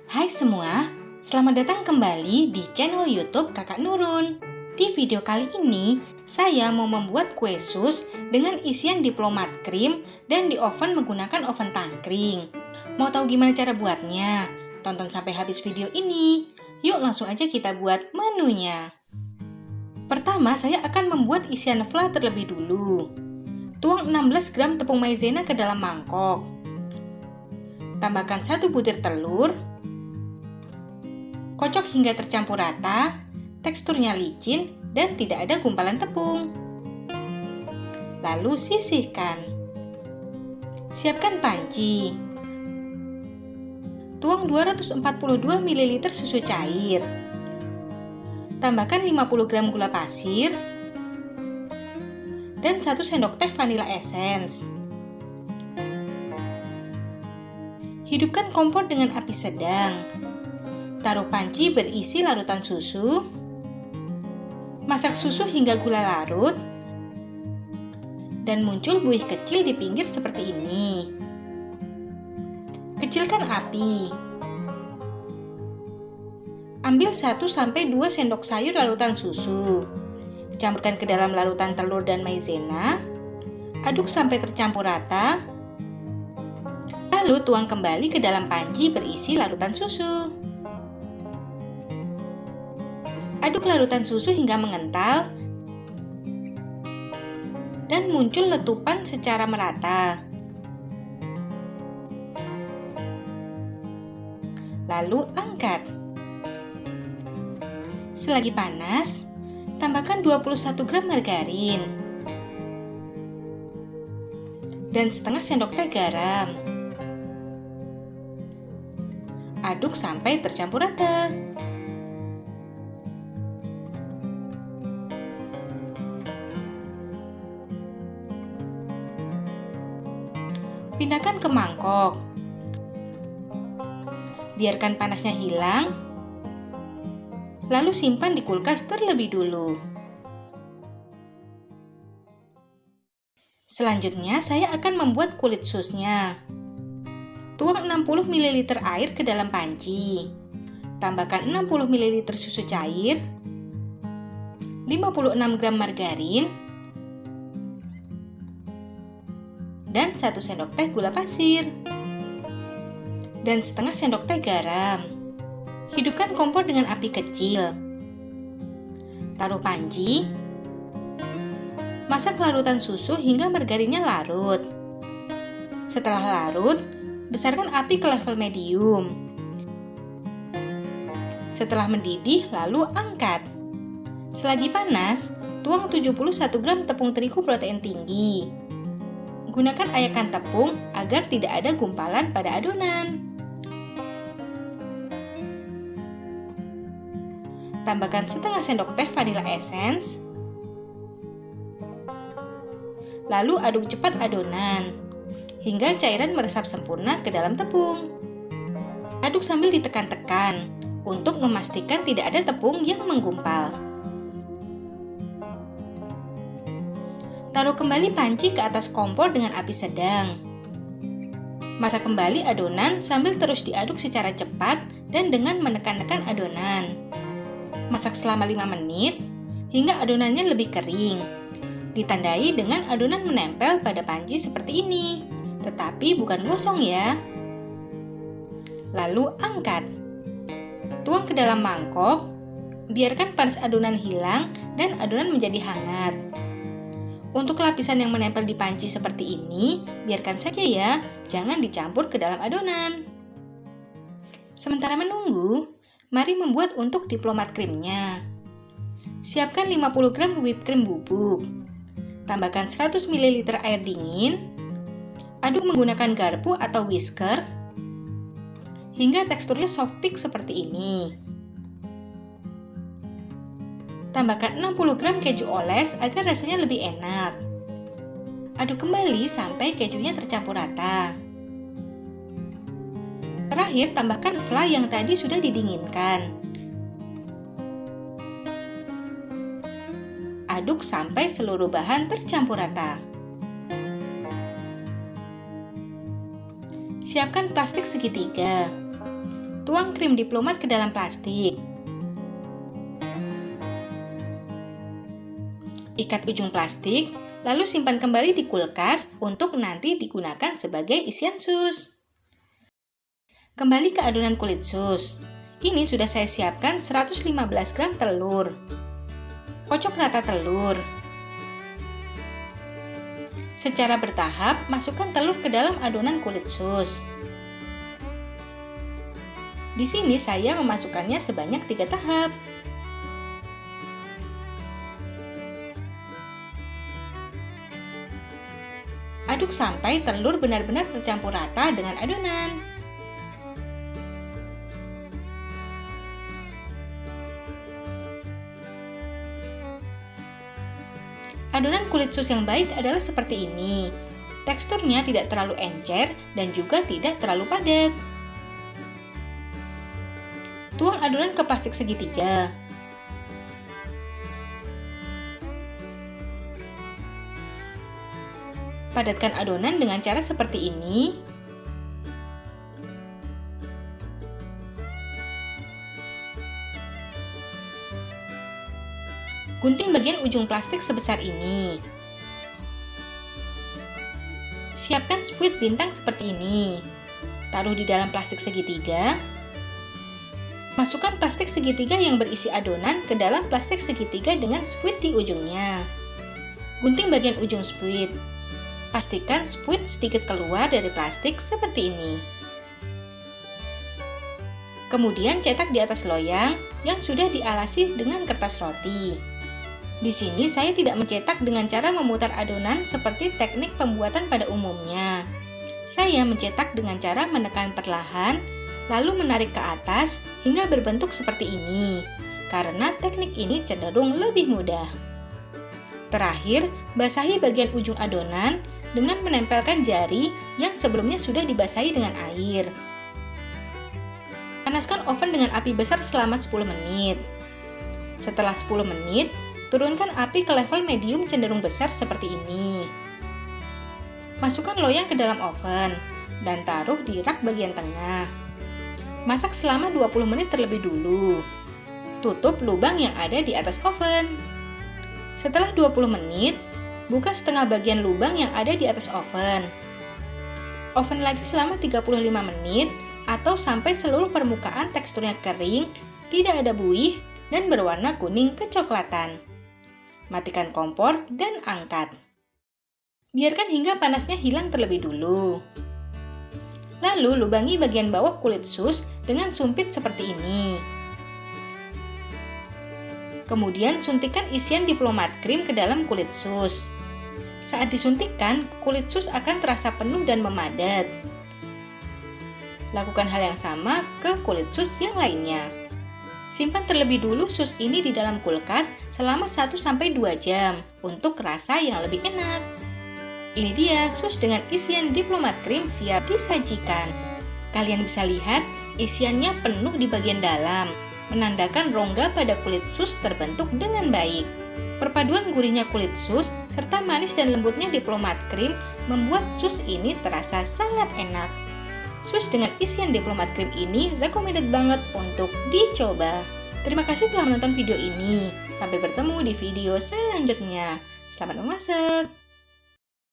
Hai semua, selamat datang kembali di channel YouTube Kakak Nurun. Di video kali ini, saya mau membuat kue sus dengan isian diplomat krim dan di oven menggunakan oven tangkring. Mau tahu gimana cara buatnya? Tonton sampai habis video ini. Yuk langsung aja kita buat menunya. Pertama, saya akan membuat isian fla terlebih dulu. Tuang 16 gram tepung maizena ke dalam mangkok. Tambahkan 1 butir telur. Kocok hingga tercampur rata, teksturnya licin dan tidak ada gumpalan tepung. Lalu sisihkan. Siapkan panci. Tuang 242 ml susu cair. Tambahkan 50 gram gula pasir dan 1 sendok teh vanilla essence. Hidupkan kompor dengan api sedang. Taruh panci berisi larutan susu. Masak susu hingga gula larut dan muncul buih kecil di pinggir seperti ini. Kecilkan api. Ambil 1-2 sendok sayur larutan susu. Campurkan ke dalam larutan telur dan maizena. Aduk sampai tercampur rata. Lalu tuang kembali ke dalam panci berisi larutan susu. Aduk larutan susu hingga mengental dan muncul letupan secara merata. Lalu angkat. Selagi panas, tambahkan 21 gram margarin dan setengah sendok teh garam. Aduk sampai tercampur rata. Pindahkan ke mangkok. Biarkan panasnya hilang. Lalu simpan di kulkas terlebih dulu. Selanjutnya, saya akan membuat kulit susnya. Tuang 60 ml air ke dalam panci. Tambahkan 60 ml susu cair, 56 gram margarin, dan 1 sendok teh gula pasir dan setengah sendok teh garam. Hidupkan kompor dengan api kecil. Taruh panci. Masak larutan susu hingga margarinnya larut. Setelah larut, besarkan api ke level medium. Setelah mendidih, lalu angkat. Selagi panas, tuang 71 gram tepung terigu protein tinggi. Gunakan ayakan tepung agar tidak ada gumpalan pada adonan. Tambahkan setengah sendok teh vanilla essence. Lalu aduk cepat adonan hingga cairan meresap sempurna ke dalam tepung. Aduk sambil ditekan-tekan untuk memastikan tidak ada tepung yang menggumpal. Taruh kembali panci ke atas kompor dengan api sedang. Masak kembali adonan sambil terus diaduk secara cepat dan dengan menekan-nekan adonan. Masak selama 5 menit hingga adonannya lebih kering. Ditandai dengan adonan menempel pada panci seperti ini, tetapi bukan gosong ya. Lalu angkat. Tuang ke dalam mangkok. Biarkan panas adonan hilang dan adonan menjadi hangat. Untuk lapisan yang menempel di panci seperti ini, biarkan saja ya, jangan dicampur ke dalam adonan. Sementara menunggu, mari membuat untuk diplomat krimnya. Siapkan 50 gram whipped cream bubuk. Tambahkan 100 ml air dingin. Aduk menggunakan garpu atau whisker hingga teksturnya soft peak seperti ini. Tambahkan 60 gram keju oles agar rasanya lebih enak. Aduk kembali sampai kejunya tercampur rata. Terakhir, tambahkan fla yang tadi sudah didinginkan. Aduk sampai seluruh bahan tercampur rata. Siapkan plastik segitiga. Tuang krim diplomat ke dalam plastik. Ikat ujung plastik, lalu simpan kembali di kulkas untuk nanti digunakan sebagai isian sus. Kembali ke adonan kulit sus. Ini sudah saya siapkan 115 gram telur. Kocok rata telur. Secara bertahap, masukkan telur ke dalam adonan kulit sus. Di sini saya memasukkannya sebanyak 3 tahap. Aduk sampai telur benar-benar tercampur rata dengan adonan. Adonan kulit sus yang baik adalah seperti ini. Teksturnya tidak terlalu encer dan juga tidak terlalu padat. Tuang adonan ke plastik segitiga. Padatkan adonan dengan cara seperti ini. Gunting bagian ujung plastik sebesar ini. Siapkan spuit bintang seperti ini. Taruh di dalam plastik segitiga. Masukkan plastik segitiga yang berisi adonan ke dalam plastik segitiga dengan spuit di ujungnya. Gunting bagian ujung spuit. Pastikan spuit sedikit keluar dari plastik seperti ini. Kemudian cetak di atas loyang yang sudah dialasi dengan kertas roti. Di sini saya tidak mencetak dengan cara memutar adonan seperti teknik pembuatan pada umumnya. Saya mencetak dengan cara menekan perlahan, lalu menarik ke atas hingga berbentuk seperti ini, karena teknik ini cenderung lebih mudah. Terakhir, basahi bagian ujung adonan dengan menempelkan jari yang sebelumnya sudah dibasahi dengan air. Panaskan oven dengan api besar selama 10 menit. Setelah 10 menit, turunkan api ke level medium cenderung besar seperti ini. Masukkan loyang ke dalam oven dan taruh di rak bagian tengah. Masak selama 20 menit terlebih dulu. Tutup lubang yang ada di atas oven. Setelah 20 menit, buka setengah bagian lubang yang ada di atas oven. Oven lagi selama 35 menit atau sampai seluruh permukaan teksturnya kering, tidak ada buih, dan berwarna kuning kecoklatan. Matikan kompor dan angkat. Biarkan hingga panasnya hilang terlebih dulu. Lalu lubangi bagian bawah kulit sus dengan sumpit seperti ini. Kemudian suntikkan isian diplomat krim ke dalam kulit sus. Saat disuntikkan, kulit sus akan terasa penuh dan memadat. Lakukan hal yang sama ke kulit sus yang lainnya. Simpan terlebih dulu sus ini di dalam kulkas selama 1-2 jam untuk rasa yang lebih enak. Ini dia sus dengan isian diplomat krim siap disajikan. Kalian bisa lihat isiannya penuh di bagian dalam, menandakan rongga pada kulit sus terbentuk dengan baik. Perpaduan gurihnya kulit sus serta manis dan lembutnya diplomat krim membuat sus ini terasa sangat enak. Sus dengan isian diplomat krim ini recommended banget untuk dicoba. Terima kasih telah menonton video ini. Sampai bertemu di video selanjutnya. Selamat memasak!